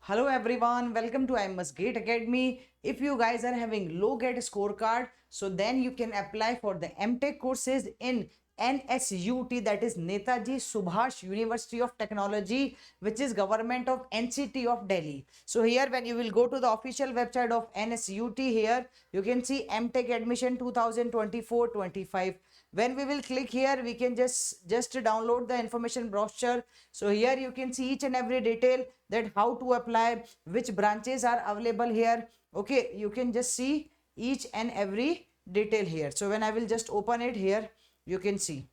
Hello everyone, welcome to IMS Gate Academy. If you guys are having low GATE scorecard, so then you can apply for the MTech courses in NSUT, that is Netaji Subhash University of Technology, which is government of NCT of Delhi. So here when you will go to the official website of NSUT, here you can see MTech admission 2024-25. When we will click here, we can just download the information brochure. So here you can see each and every detail, that how to apply, which branches are available here. Okay, you can just see each and every detail here. So when I will just open it here, you can see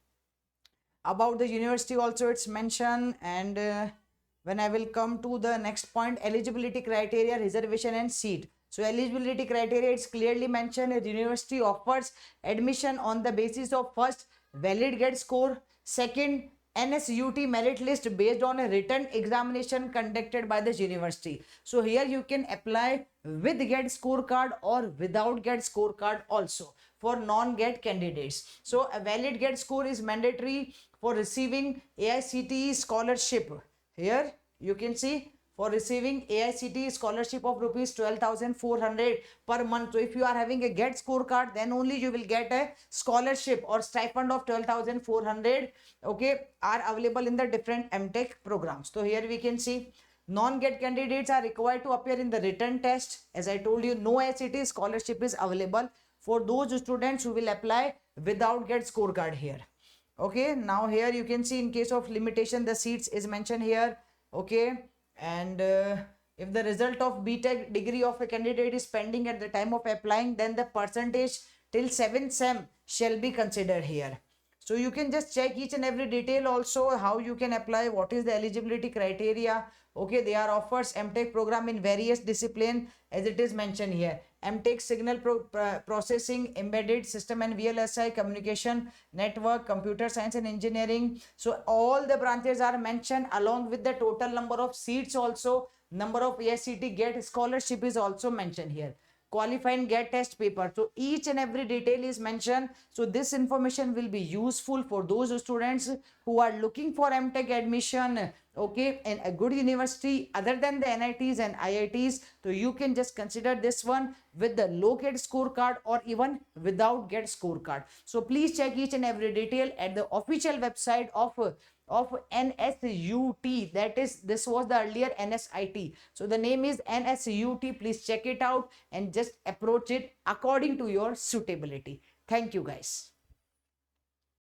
about the university also it's mentioned. And when I will come to the next point, eligibility criteria, reservation and seat. So eligibility criteria, it's clearly mentioned. The university offers admission on the basis of first valid GATE score, second NSUT merit list based on a written examination conducted by the university. So here you can apply with GATE scorecard or without GATE scorecard also for non-GATE candidates. So a valid GATE score is mandatory for receiving AICTE scholarship. Here you can see, for receiving AICTE scholarship of rupees 12,400 per month. So if you are having a GATE scorecard, then only you will get a scholarship or stipend of 12,400. Okay, are available in the different MTech programs. So here we can see non-GATE candidates are required to appear in the written test. As I told you, no AICTE scholarship is available for those students who will apply without GATE scorecard here. Okay, now here you can see in case of limitation, the seats is mentioned here. Okay, and if the result of BTech degree of a candidate is pending at the time of applying, then the percentage till 7th sem shall be considered here. So you can just check each and every detail also, how you can apply, what is the eligibility criteria. Okay, they are offers MTech program in various discipline as it is mentioned here. MTech signal processing, embedded system and VLSI, communication network, computer science and engineering. So all the branches are mentioned along with the total number of seats also. Number of AICTE GATE scholarship is also mentioned here. Qualifying GATE test paper. So each and every detail is mentioned. So this information will be useful for those students who are looking for MTech admission, okay, in a good university other than the NITs and IITs. So you can just consider this one with the low GATE scorecard or even without GATE scorecard. So please check each and every detail at the official website of NSUT. That is, this was the earlier NSIT. So the name is NSUT. Please check it out and just approach it according to your suitability. Thank you guys.